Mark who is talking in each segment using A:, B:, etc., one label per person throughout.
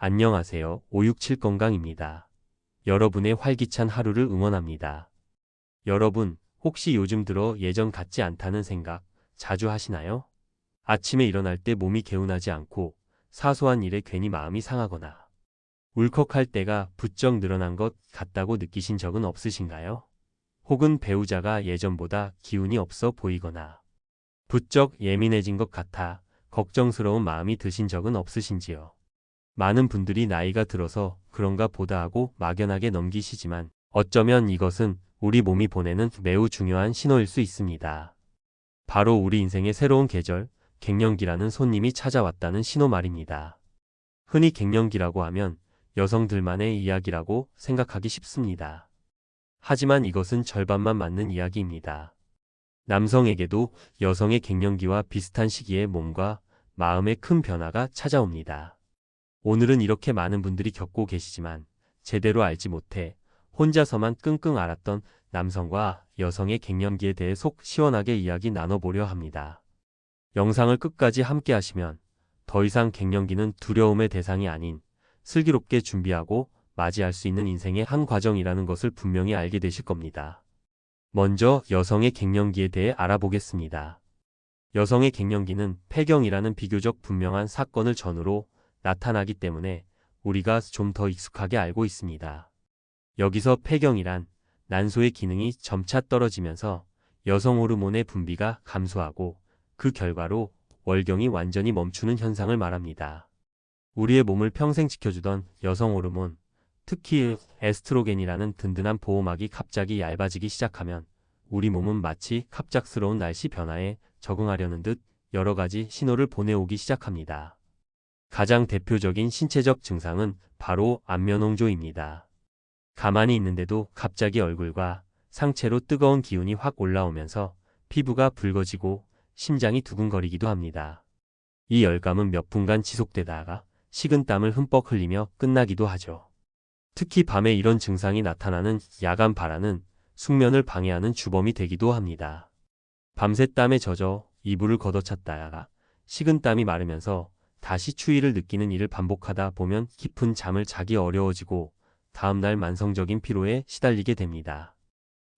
A: 안녕하세요. 567 건강입니다. 여러분의 활기찬 하루를 응원합니다. 여러분, 혹시 요즘 들어 예전 같지 않다는 생각 자주 하시나요? 아침에 일어날 때 몸이 개운하지 않고 사소한 일에 괜히 마음이 상하거나 울컥할 때가 부쩍 늘어난 것 같다고 느끼신 적은 없으신가요? 혹은 배우자가 예전보다 기운이 없어 보이거나 부쩍 예민해진 것 같아 걱정스러운 마음이 드신 적은 없으신지요? 많은 분들이 나이가 들어서 그런가 보다 하고 막연하게 넘기시지만 어쩌면 이것은 우리 몸이 보내는 매우 중요한 신호일 수 있습니다. 바로 우리 인생의 새로운 계절, 갱년기라는 손님이 찾아왔다는 신호 말입니다. 흔히 갱년기라고 하면 여성들만의 이야기라고 생각하기 쉽습니다. 하지만 이것은 절반만 맞는 이야기입니다. 남성에게도 여성의 갱년기와 비슷한 시기에 몸과 마음에 큰 변화가 찾아옵니다. 오늘은 이렇게 많은 분들이 겪고 계시지만 제대로 알지 못해 혼자서만 끙끙 앓았던 남성과 여성의 갱년기에 대해 속 시원하게 이야기 나눠보려 합니다. 영상을 끝까지 함께 하시면 더 이상 갱년기는 두려움의 대상이 아닌 슬기롭게 준비하고 맞이할 수 있는 인생의 한 과정이라는 것을 분명히 알게 되실 겁니다. 먼저 여성의 갱년기에 대해 알아보겠습니다. 여성의 갱년기는 폐경이라는 비교적 분명한 사건을 전후로 나타나기 때문에 우리가 좀 더 익숙하게 알고 있습니다. 여기서 폐경이란 난소의 기능이 점차 떨어지면서 여성 호르몬의 분비가 감소하고 그 결과로 월경이 완전히 멈추는 현상을 말합니다. 우리의 몸을 평생 지켜주던 여성 호르몬, 특히 에스트로겐이라는 든든한 보호막이 갑자기 얇아지기 시작하면 우리 몸은 마치 갑작스러운 날씨 변화에 적응하려는 듯 여러 가지 신호를 보내오기 시작합니다. 가장 대표적인 신체적 증상은 바로 안면홍조입니다. 가만히 있는데도 갑자기 얼굴과 상체로 뜨거운 기운이 확 올라오면서 피부가 붉어지고 심장이 두근거리기도 합니다. 이 열감은 몇 분간 지속되다가 식은땀을 흠뻑 흘리며 끝나기도 하죠. 특히 밤에 이런 증상이 나타나는 야간 발화는 숙면을 방해하는 주범이 되기도 합니다. 밤새 땀에 젖어 이불을 걷어찼다가 식은땀이 마르면서 다시 추위를 느끼는 일을 반복하다 보면 깊은 잠을 자기 어려워지고 다음날 만성적인 피로에 시달리게 됩니다.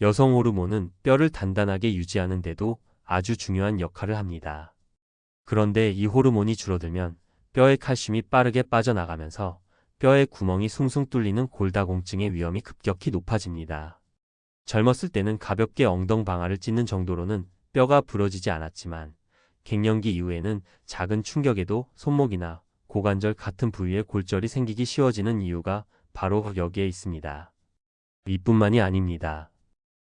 A: 여성 호르몬은 뼈를 단단하게 유지하는 데도 아주 중요한 역할을 합니다. 그런데 이 호르몬이 줄어들면 뼈의 칼슘이 빠르게 빠져나가면서 뼈의 구멍이 숭숭 뚫리는 골다공증의 위험이 급격히 높아집니다. 젊었을 때는 가볍게 엉덩방아를 찢는 정도로는 뼈가 부러지지 않았지만 갱년기 이후에는 작은 충격에도 손목이나 고관절 같은 부위에 골절이 생기기 쉬워지는 이유가 바로 여기에 있습니다. 이뿐만이 아닙니다.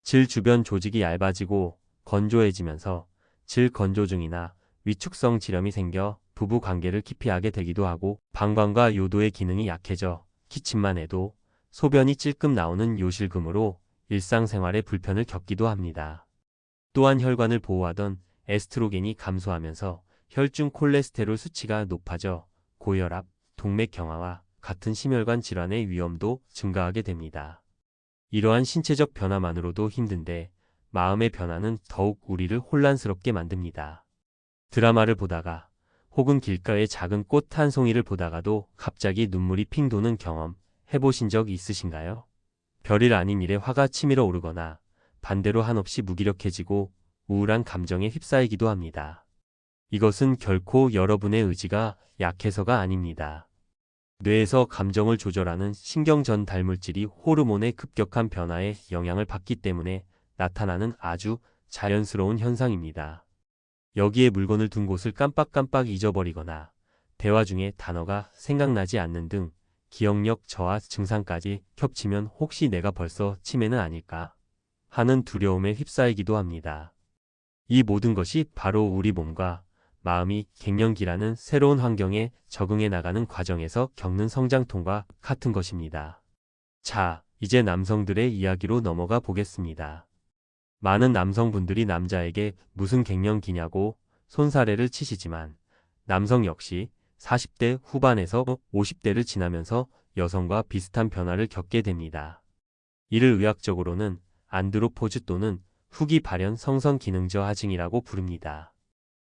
A: 질 주변 조직이 얇아지고 건조해지면서 질 건조증이나 위축성 지렴이 생겨 부부 관계를 기피하게 되기도 하고 방광과 요도의 기능이 약해져 기침만 해도 소변이 찔끔 나오는 요실금으로 일상생활에 불편을 겪기도 합니다. 또한 혈관을 보호하던 에스트로겐이 감소하면서 혈중 콜레스테롤 수치가 높아져 고혈압, 동맥경화와 같은 심혈관 질환의 위험도 증가하게 됩니다. 이러한 신체적 변화만으로도 힘든데 마음의 변화는 더욱 우리를 혼란스럽게 만듭니다. 드라마를 보다가 혹은 길가의 작은 꽃 한 송이를 보다가도 갑자기 눈물이 핑 도는 경험 해보신 적 있으신가요? 별일 아닌 일에 화가 치밀어 오르거나 반대로 한없이 무기력해지고 우울한 감정에 휩싸이기도 합니다. 이것은 결코 여러분의 의지가 약해서가 아닙니다. 뇌에서 감정을 조절하는 신경 전달 물질이 호르몬의 급격한 변화에 영향을 받기 때문에 나타나는 아주 자연스러운 현상입니다. 여기에 물건을 둔 곳을 깜빡깜빡 잊어버리거나 대화 중에 단어가 생각나지 않는 등 기억력 저하 증상까지 겹치면 혹시 내가 벌써 치매는 아닐까 하는 두려움에 휩싸이기도 합니다. 이 모든 것이 바로 우리 몸과 마음이 갱년기라는 새로운 환경에 적응해 나가는 과정에서 겪는 성장통과 같은 것입니다. 자, 이제 남성들의 이야기로 넘어가 보겠습니다. 많은 남성분들이 남자에게 무슨 갱년기냐고 손사래를 치시지만 남성 역시 40대 후반에서 50대를 지나면서 여성과 비슷한 변화를 겪게 됩니다. 이를 의학적으로는 안드로포즈 또는 후기 발현 성선 기능 저하증이라고 부릅니다.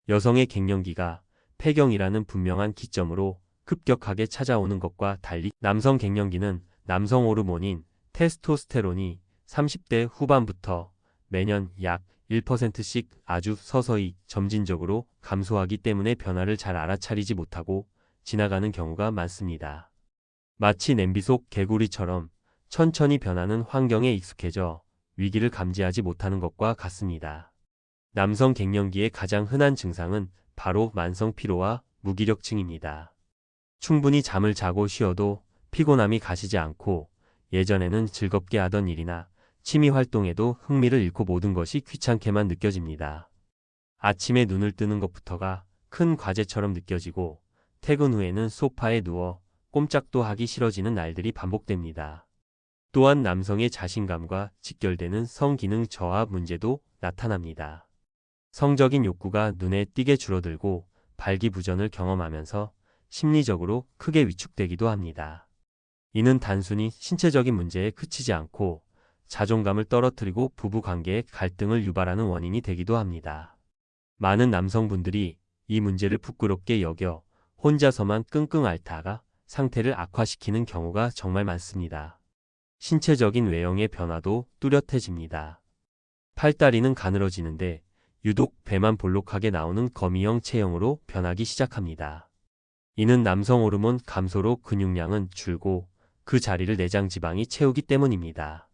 A: 여성의 갱년기가 폐경이라는 분명한 기점으로 급격하게 찾아오는 것과 달리 남성 갱년기는 남성 호르몬인 테스토스테론이 30대 후반부터 매년 약 1%씩 아주 서서히 점진적으로 감소하기 때문에 변화를 잘 알아차리지 못하고 지나가는 경우가 많습니다. 마치 냄비 속 개구리처럼 천천히 변하는 환경에 익숙해져 위기를 감지하지 못하는 것과 같습니다. 남성 갱년기의 가장 흔한 증상은 바로 만성 피로와 무기력증입니다. 충분히 잠을 자고 쉬어도 피곤함이 가시지 않고 예전에는 즐겁게 하던 일이나 취미 활동에도 흥미를 잃고 모든 것이 귀찮게만 느껴집니다. 아침에 눈을 뜨는 것부터가 큰 과제처럼 느껴지고 퇴근 후에는 소파에 누워 꼼짝도 하기 싫어지는 날들이 반복됩니다. 또한 남성의 자신감과 직결되는 성기능 저하 문제도 나타납니다. 성적인 욕구가 눈에 띄게 줄어들고 발기부전을 경험하면서 심리적으로 크게 위축되기도 합니다. 이는 단순히 신체적인 문제에 그치지 않고 자존감을 떨어뜨리고 부부관계의 갈등을 유발하는 원인이 되기도 합니다. 많은 남성분들이 이 문제를 부끄럽게 여겨 혼자서만 끙끙 앓다가 상태를 악화시키는 경우가 정말 많습니다. 신체적인 외형의 변화도 뚜렷해집니다. 팔다리는 가늘어지는데 유독 배만 볼록하게 나오는 거미형 체형으로 변하기 시작합니다. 이는 남성 호르몬 감소로 근육량은 줄고 그 자리를 내장지방이 채우기 때문입니다.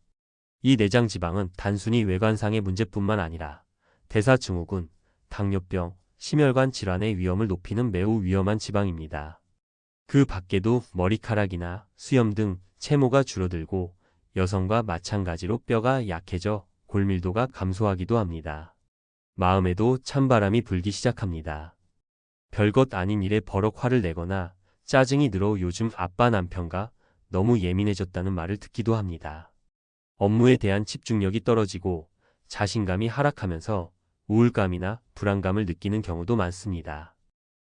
A: 이 내장지방은 단순히 외관상의 문제뿐만 아니라 대사증후군, 당뇨병, 심혈관 질환의 위험을 높이는 매우 위험한 지방입니다. 그 밖에도 머리카락이나 수염 등 채모가 줄어들고 여성과 마찬가지로 뼈가 약해져 골밀도가 감소하기도 합니다. 마음에도 찬바람이 불기 시작합니다. 별것 아닌 일에 버럭 화를 내거나 짜증이 늘어 요즘 아빠 남편과 너무 예민해졌다는 말을 듣기도 합니다. 업무에 대한 집중력이 떨어지고 자신감이 하락하면서 우울감이나 불안감을 느끼는 경우도 많습니다.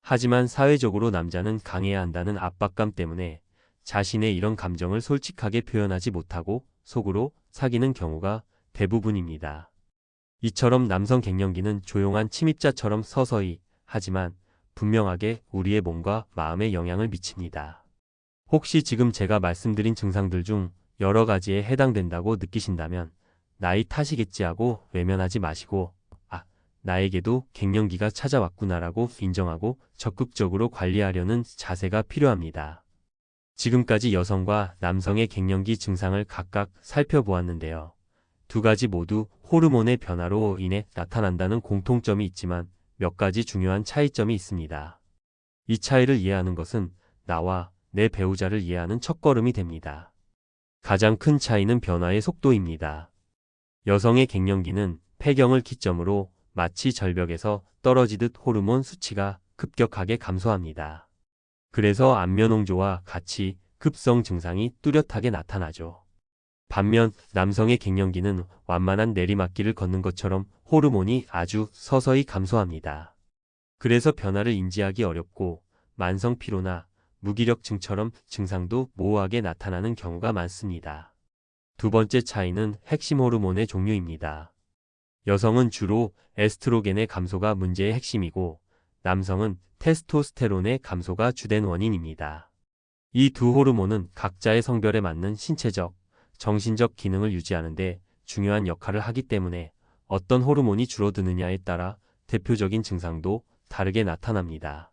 A: 하지만 사회적으로 남자는 강해야 한다는 압박감 때문에 자신의 이런 감정을 솔직하게 표현하지 못하고 속으로 사귀는 경우가 대부분입니다. 이처럼 남성 갱년기는 조용한 침입자처럼 서서히 하지만 분명하게 우리의 몸과 마음에 영향을 미칩니다. 혹시 지금 제가 말씀드린 증상들 중 여러 가지에 해당된다고 느끼신다면 나이 탓이겠지 하고 외면하지 마시고 나에게도 갱년기가 찾아왔구나라고 인정하고 적극적으로 관리하려는 자세가 필요합니다. 지금까지 여성과 남성의 갱년기 증상을 각각 살펴보았는데요. 두 가지 모두 호르몬의 변화로 인해 나타난다는 공통점이 있지만 몇 가지 중요한 차이점이 있습니다. 이 차이를 이해하는 것은 나와 내 배우자를 이해하는 첫걸음이 됩니다. 가장 큰 차이는 변화의 속도입니다. 여성의 갱년기는 폐경을 기점으로 마치 절벽에서 떨어지듯 호르몬 수치가 급격하게 감소합니다. 그래서 안면홍조와 같이 급성 증상이 뚜렷하게 나타나죠. 반면 남성의 갱년기는 완만한 내리막길을 걷는 것처럼 호르몬이 아주 서서히 감소합니다. 그래서 변화를 인지하기 어렵고 만성 피로나 무기력증처럼 증상도 모호하게 나타나는 경우가 많습니다. 두 번째 차이는 핵심 호르몬의 종류입니다. 여성은 주로 에스트로겐의 감소가 문제의 핵심이고 남성은 테스토스테론의 감소가 주된 원인입니다. 이 두 호르몬은 각자의 성별에 맞는 신체적, 정신적 기능을 유지하는 데 중요한 역할을 하기 때문에 어떤 호르몬이 줄어드느냐에 따라 대표적인 증상도 다르게 나타납니다.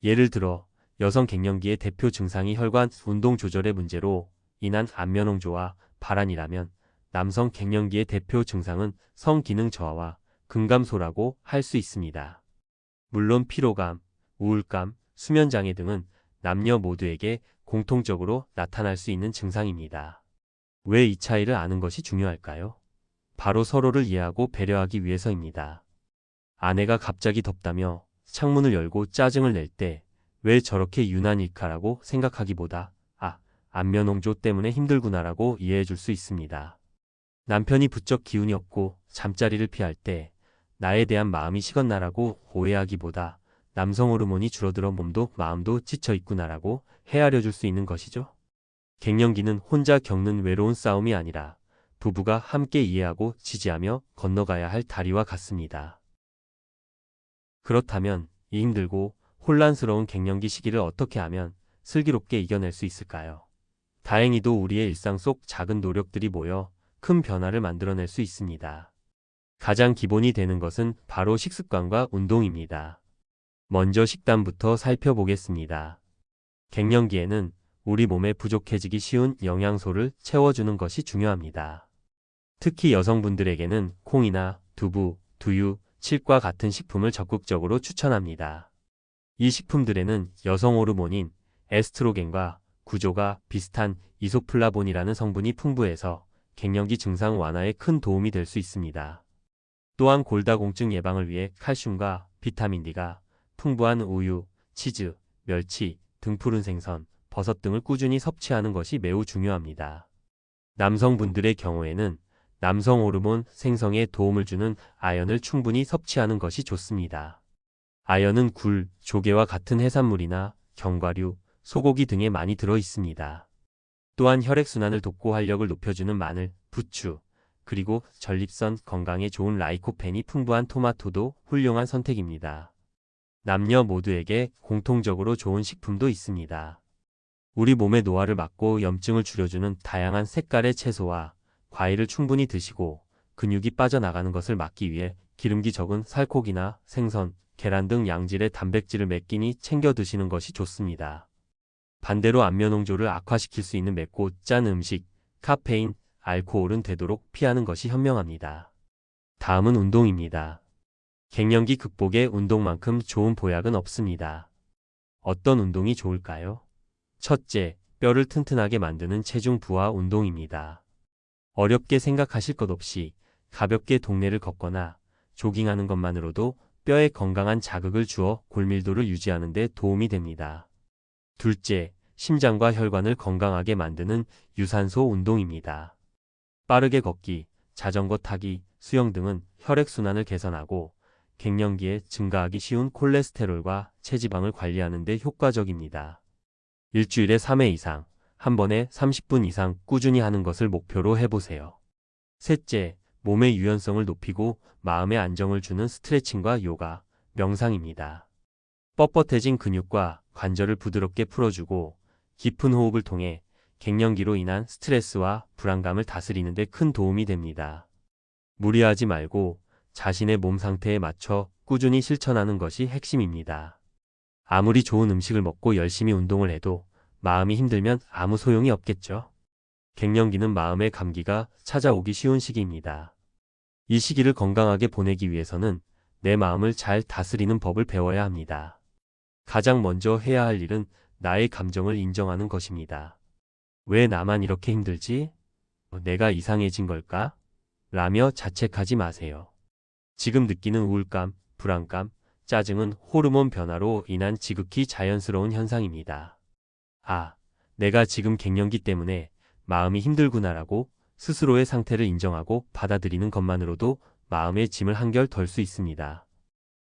A: 예를 들어 여성 갱년기의 대표 증상이 혈관 운동 조절의 문제로 인한 안면홍조와 발한이라면 남성 갱년기의 대표 증상은 성기능 저하와 근감소라고 할 수 있습니다. 물론 피로감, 우울감, 수면장애 등은 남녀 모두에게 공통적으로 나타날 수 있는 증상입니다. 왜 이 차이를 아는 것이 중요할까요? 바로 서로를 이해하고 배려하기 위해서입니다. 아내가 갑자기 덥다며 창문을 열고 짜증을 낼 때 왜 저렇게 유난일까라고 생각하기보다 안면홍조 때문에 힘들구나라고 이해해 줄 수 있습니다. 남편이 부쩍 기운이 없고 잠자리를 피할 때 나에 대한 마음이 식었나라고 오해하기보다 남성 호르몬이 줄어들어 몸도 마음도 지쳐 있구나라고 헤아려 줄 수 있는 것이죠. 갱년기는 혼자 겪는 외로운 싸움이 아니라 부부가 함께 이해하고 지지하며 건너가야 할 다리와 같습니다. 그렇다면 이 힘들고 혼란스러운 갱년기 시기를 어떻게 하면 슬기롭게 이겨낼 수 있을까요? 다행히도 우리의 일상 속 작은 노력들이 모여 큰 변화를 만들어낼 수 있습니다. 가장 기본이 되는 것은 바로 식습관과 운동입니다. 먼저 식단부터 살펴보겠습니다. 갱년기에는 우리 몸에 부족해지기 쉬운 영양소를 채워주는 것이 중요합니다. 특히 여성분들에게는 콩이나 두부, 두유, 칡과 같은 식품을 적극적으로 추천합니다. 이 식품들에는 여성 호르몬인 에스트로겐과 구조가 비슷한 이소플라본이라는 성분이 풍부해서 갱년기 증상 완화에 큰 도움이 될 수 있습니다. 또한 골다공증 예방을 위해 칼슘과 비타민 D가 풍부한 우유, 치즈, 멸치, 등푸른 생선, 버섯 등을 꾸준히 섭취하는 것이 매우 중요합니다. 남성분들의 경우에는 남성 호르몬 생성에 도움을 주는 아연을 충분히 섭취하는 것이 좋습니다. 아연은 굴, 조개와 같은 해산물이나 견과류, 소고기 등에 많이 들어 있습니다. 또한 혈액순환을 돕고 활력을 높여주는 마늘, 부추, 그리고 전립선 건강에 좋은 라이코펜이 풍부한 토마토도 훌륭한 선택입니다. 남녀 모두에게 공통적으로 좋은 식품도 있습니다. 우리 몸의 노화를 막고 염증을 줄여주는 다양한 색깔의 채소와 과일을 충분히 드시고 근육이 빠져나가는 것을 막기 위해 기름기 적은 살코기나 생선, 계란 등 양질의 단백질을 매 끼니 챙겨 드시는 것이 좋습니다. 반대로 안면홍조를 악화시킬 수 있는 맵고 짠 음식, 카페인, 알코올은 되도록 피하는 것이 현명합니다. 다음은 운동입니다. 갱년기 극복에 운동만큼 좋은 보약은 없습니다. 어떤 운동이 좋을까요? 첫째, 뼈를 튼튼하게 만드는 체중 부하 운동입니다. 어렵게 생각하실 것 없이 가볍게 동네를 걷거나 조깅하는 것만으로도 뼈에 건강한 자극을 주어 골밀도를 유지하는 데 도움이 됩니다. 둘째, 심장과 혈관을 건강하게 만드는 유산소 운동입니다. 빠르게 걷기, 자전거 타기, 수영 등은 혈액순환을 개선하고 갱년기에 증가하기 쉬운 콜레스테롤과 체지방을 관리하는 데 효과적입니다. 일주일에 3회 이상, 한 번에 30분 이상 꾸준히 하는 것을 목표로 해보세요. 셋째, 몸의 유연성을 높이고 마음의 안정을 주는 스트레칭과 요가, 명상입니다. 뻣뻣해진 근육과 관절을 부드럽게 풀어주고 깊은 호흡을 통해 갱년기로 인한 스트레스와 불안감을 다스리는 데 큰 도움이 됩니다. 무리하지 말고 자신의 몸 상태에 맞춰 꾸준히 실천하는 것이 핵심입니다. 아무리 좋은 음식을 먹고 열심히 운동을 해도 마음이 힘들면 아무 소용이 없겠죠. 갱년기는 마음의 감기가 찾아오기 쉬운 시기입니다. 이 시기를 건강하게 보내기 위해서는 내 마음을 잘 다스리는 법을 배워야 합니다. 가장 먼저 해야 할 일은 나의 감정을 인정하는 것입니다. 왜 나만 이렇게 힘들지? 내가 이상해진 걸까? 라며 자책하지 마세요. 지금 느끼는 우울감, 불안감, 짜증은 호르몬 변화로 인한 지극히 자연스러운 현상입니다. 아, 내가 지금 갱년기 때문에 마음이 힘들구나라고 스스로의 상태를 인정하고 받아들이는 것만으로도 마음의 짐을 한결 덜 수 있습니다.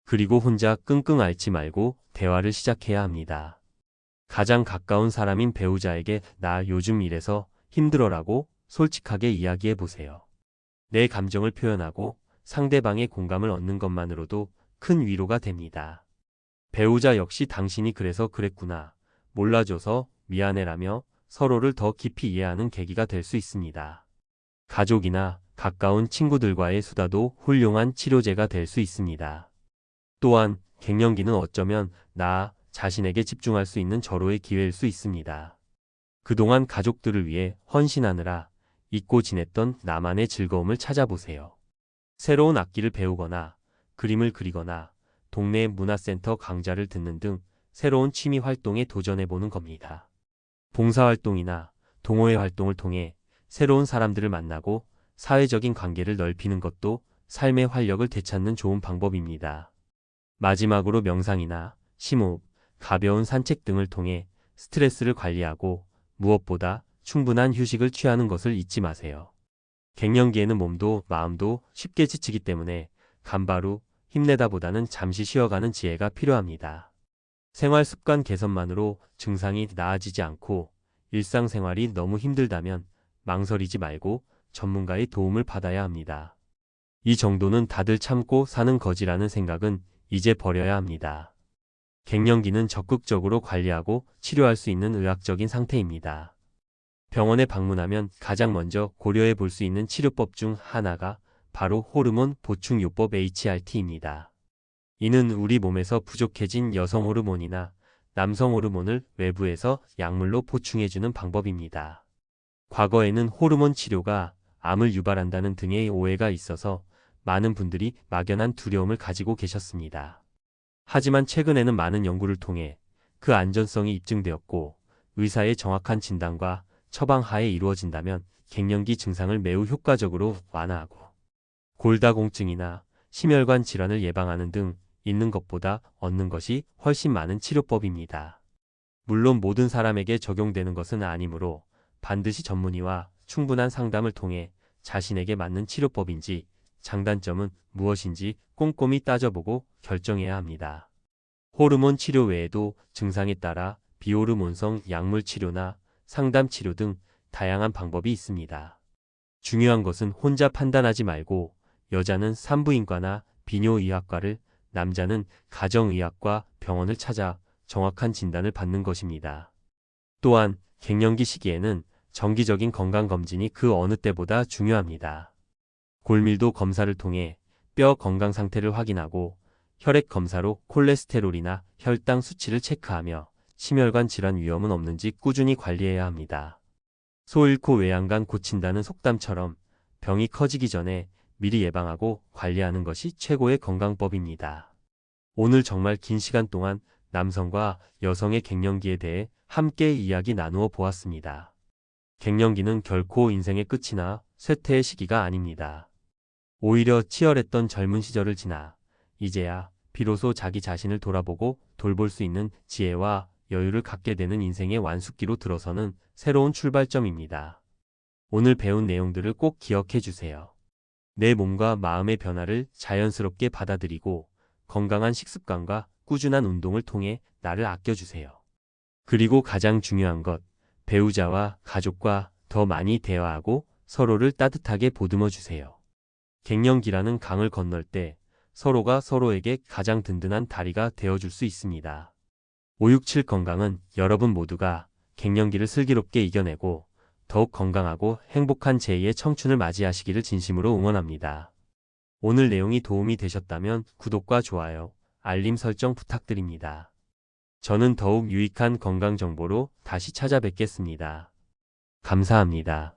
A: 그리고 혼자 끙끙 앓지 말고 대화를 시작해야 합니다. 가장 가까운 사람인 배우자에게 나 요즘 이래서 힘들어라고 솔직하게 이야기해 보세요. 내 감정을 표현하고 상대방의 공감을 얻는 것만으로도 큰 위로가 됩니다. 배우자 역시 당신이 그래서 그랬구나, 몰라줘서 미안해라며 서로를 더 깊이 이해하는 계기가 될 수 있습니다. 가족이나 가까운 친구들과의 수다도 훌륭한 치료제가 될 수 있습니다. 또한 갱년기는 어쩌면 나 자신에게 집중할 수 있는 절호의 기회일 수 있습니다. 그동안 가족들을 위해 헌신하느라 잊고 지냈던 나만의 즐거움을 찾아보세요. 새로운 악기를 배우거나 그림을 그리거나 동네 문화센터 강좌를 듣는 등 새로운 취미 활동에 도전해보는 겁니다. 봉사활동이나 동호회 활동을 통해 새로운 사람들을 만나고 사회적인 관계를 넓히는 것도 삶의 활력을 되찾는 좋은 방법입니다. 마지막으로 명상이나 심호흡, 가벼운 산책 등을 통해 스트레스를 관리하고 무엇보다 충분한 휴식을 취하는 것을 잊지 마세요. 갱년기에는 몸도 마음도 쉽게 지치기 때문에 간바로 힘내다보다는 잠시 쉬어가는 지혜가 필요합니다. 생활 습관 개선만으로 증상이 나아지지 않고 일상생활이 너무 힘들다면 망설이지 말고 전문가의 도움을 받아야 합니다. 이 정도는 다들 참고 사는 거지라는 생각은 이제 버려야 합니다. 갱년기는 적극적으로 관리하고 치료할 수 있는 의학적인 상태입니다. 병원에 방문하면 가장 먼저 고려해 볼 수 있는 치료법 중 하나가 바로 호르몬 보충요법 HRT입니다. 이는 우리 몸에서 부족해진 여성 호르몬이나 남성 호르몬을 외부에서 약물로 보충해주는 방법입니다. 과거에는 호르몬 치료가 암을 유발한다는 등의 오해가 있어서 많은 분들이 막연한 두려움을 가지고 계셨습니다. 하지만 최근에는 많은 연구를 통해 그 안전성이 입증되었고 의사의 정확한 진단과 처방 하에 이루어진다면 갱년기 증상을 매우 효과적으로 완화하고 골다공증이나 심혈관 질환을 예방하는 등 잃는 것보다 얻는 것이 훨씬 많은 치료법입니다. 물론 모든 사람에게 적용되는 것은 아니므로 반드시 전문의와 충분한 상담을 통해 자신에게 맞는 치료법인지 장단점은 무엇인지 꼼꼼히 따져보고 결정해야 합니다. 호르몬 치료 외에도 증상에 따라 비호르몬성 약물 치료나 상담 치료 등 다양한 방법이 있습니다. 중요한 것은 혼자 판단하지 말고 여자는 산부인과나 비뇨의학과를, 남자는 가정의학과 병원을 찾아 정확한 진단을 받는 것입니다. 또한 갱년기 시기에는 정기적인 건강검진이 그 어느 때보다 중요합니다. 골밀도 검사를 통해 뼈 건강 상태를 확인하고 혈액 검사로 콜레스테롤이나 혈당 수치를 체크하며 심혈관 질환 위험은 없는지 꾸준히 관리해야 합니다. 소 잃고 외양간 고친다는 속담처럼 병이 커지기 전에 미리 예방하고 관리하는 것이 최고의 건강법입니다. 오늘 정말 긴 시간 동안 남성과 여성의 갱년기에 대해 함께 이야기 나누어 보았습니다. 갱년기는 결코 인생의 끝이나 쇠퇴의 시기가 아닙니다. 오히려 치열했던 젊은 시절을 지나 이제야 비로소 자기 자신을 돌아보고 돌볼 수 있는 지혜와 여유를 갖게 되는 인생의 완숙기로 들어서는 새로운 출발점입니다. 오늘 배운 내용들을 꼭 기억해 주세요. 내 몸과 마음의 변화를 자연스럽게 받아들이고 건강한 식습관과 꾸준한 운동을 통해 나를 아껴주세요. 그리고 가장 중요한 것, 배우자와 가족과 더 많이 대화하고 서로를 따뜻하게 보듬어 주세요. 갱년기라는 강을 건널 때 서로가 서로에게 가장 든든한 다리가 되어줄 수 있습니다. 567 건강은 여러분 모두가 갱년기를 슬기롭게 이겨내고 더욱 건강하고 행복한 제2의 청춘을 맞이하시기를 진심으로 응원합니다. 오늘 내용이 도움이 되셨다면 구독과 좋아요, 알림 설정 부탁드립니다. 저는 더욱 유익한 건강 정보로 다시 찾아뵙겠습니다. 감사합니다.